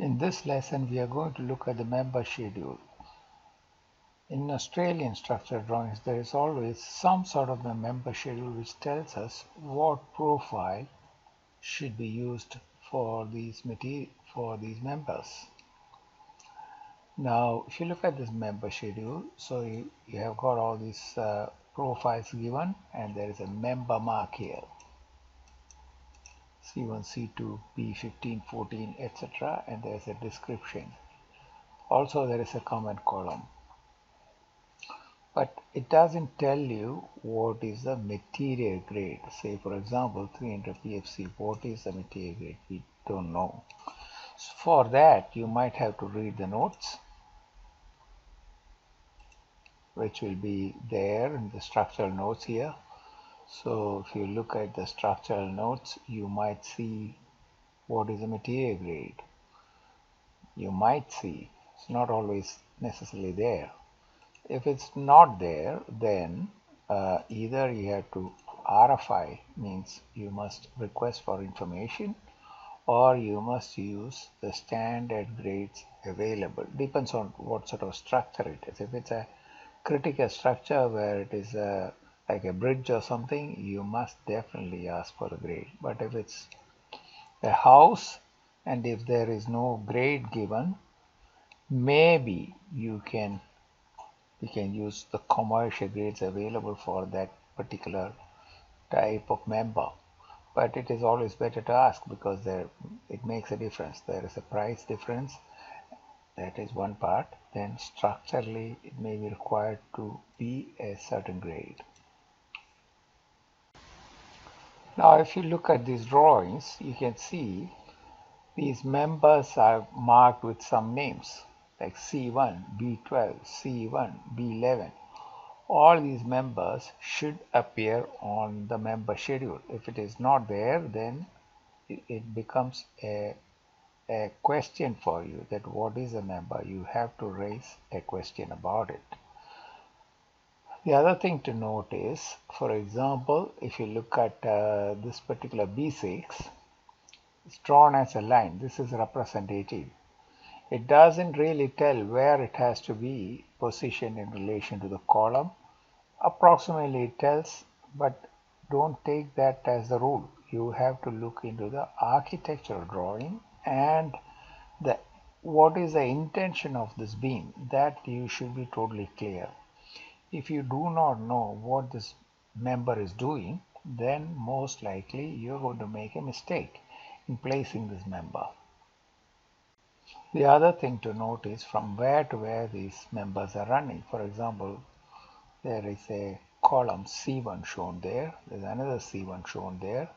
In this lesson, we are going to look at the member schedule. In Australian structural drawings, there is always some sort of a member schedule which tells us what profile should be used for these members. Now, if you look at this member schedule, so you have got all these profiles given, and there is a member mark here. C1, C2, B15, 14, etc. And there is a description. Also, there is a comment column. But it doesn't tell you what is the material grade. Say, for example, 300 PFC, what is the material grade? We don't know. So for that, you might have to read the notes, which will be there in the structural notes here. So if you look at the structural notes, you might see what is the material grade. You might see, it's not always necessarily there. If it's not there, then either you have to RFI, means you must request for information, or you must use the standard grades available. Depends on what sort of structure it is. If it's a critical structure where it is like a bridge or something, you must definitely ask for a grade. But if it's a house and if there is no grade given, maybe you can use the commercial grades available for that particular type of member. But it is always better to ask, because it makes a difference. There is a price difference. That is one part. Then structurally it may be required to be a certain grade. Now if you look at these drawings, you can see these members are marked with some names like C1, B12, C1, B11. All these members should appear on the member schedule. If it is not there, then it becomes a question for you, that what is a member. You have to raise a question about it. The other thing to note is, for example, if you look at this particular B6, it's drawn as a line. This is representative. It doesn't really tell where it has to be positioned in relation to the column. Approximately it tells, but don't take that as the rule. You have to look into the architectural drawing and what is the intention of this beam. That you should be totally clear. If you do not know what this member is doing, then most likely you're going to make a mistake in placing this member. The other thing to note is from where to where these members are running. For example, there is a column C1 shown there, there's another C1 shown there,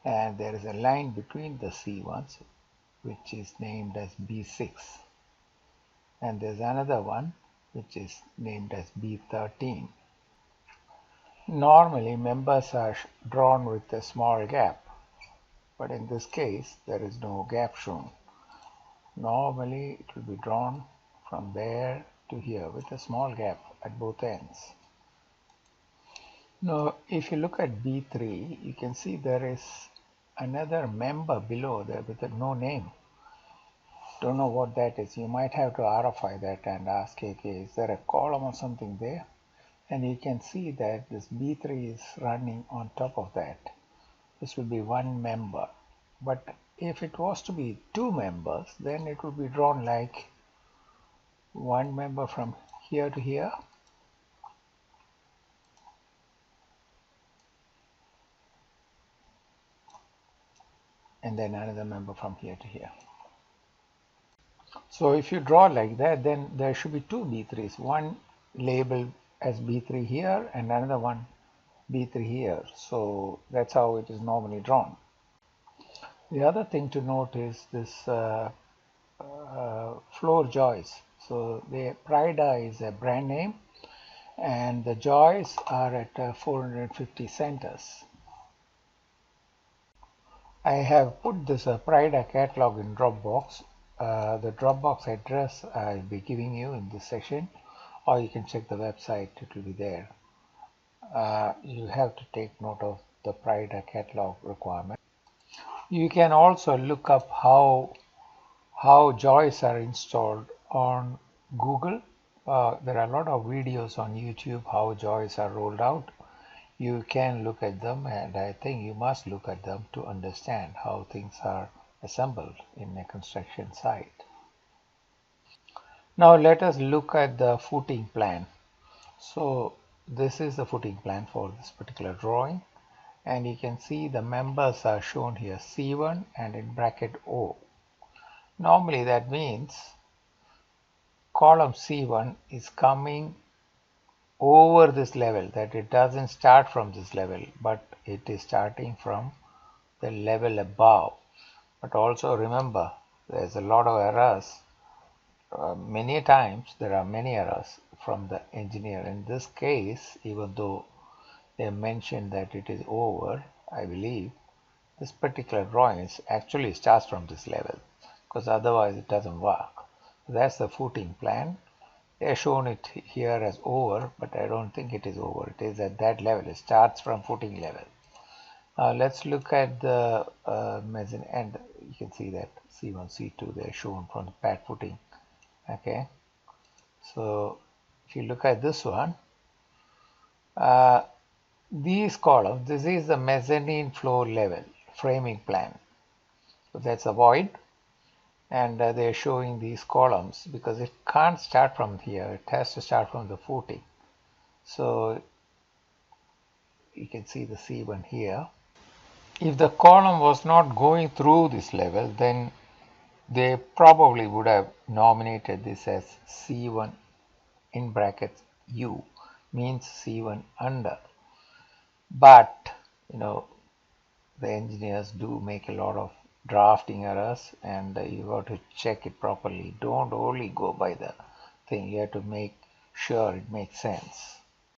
and there is a line between the C1s which is named as B6, and there's another one which is named as B13. Normally members are drawn with a small gap, but in this case there is no gap shown. Normally it will be drawn from there to here with a small gap at both ends. Now if you look at B3, you can see there is another member below there with no name. Don't know what that is. You might have to RFI that and ask, okay, is there a column or something there? And you can see that this B3 is running on top of that. This will be one member. But if it was to be two members, then it would be drawn like one member from here to here, and then another member from here to here. So if you draw like that, then there should be two B3s, one labeled as B3 here and another one B3 here. So that's how it is normally drawn. The other thing to note is this floor joists. So the Prida is a brand name, and the joists are at 450 centers. I have put this Prida catalog in Dropbox. The Dropbox address I'll be giving you in this section, or you can check the website, it will be there. You have to take note of the Prida catalog requirement. You can also look up how how joys are installed on Google. There are a lot of videos on YouTube how joys are rolled out. You can look at them, and I think you must look at them to understand how things are assembled in a construction site. Now let us look at the footing plan. So this is the footing plan for this particular drawing, and you can see the members are shown here, C1 and in bracket O. Normally that means column C1 is coming over this level, that it doesn't start from this level, but it is starting from the level above. But also remember, there's a lot of errors. Many times there are many errors from the engineer. In this case, even though they mentioned that it is over, I believe this particular drawing actually starts from this level, because otherwise it doesn't work. That's the footing plan. They shown it here as over, but I don't think it is over. It is at that level. It starts from footing level. Let's look at the mezzanine, and you can see that C1, C2, they're shown from the pad footing. Okay, so if you look at this one, these columns, this is the mezzanine floor level framing plan. So that's a void, and they're showing these columns because it can't start from here. It has to start from the footing. So you can see the C1 here. If the column was not going through this level, then they probably would have nominated this as C1 in brackets U, means C1 under. But the engineers do make a lot of drafting errors, and you got to check it properly. Don't only go by the thing. You have to make sure it makes sense.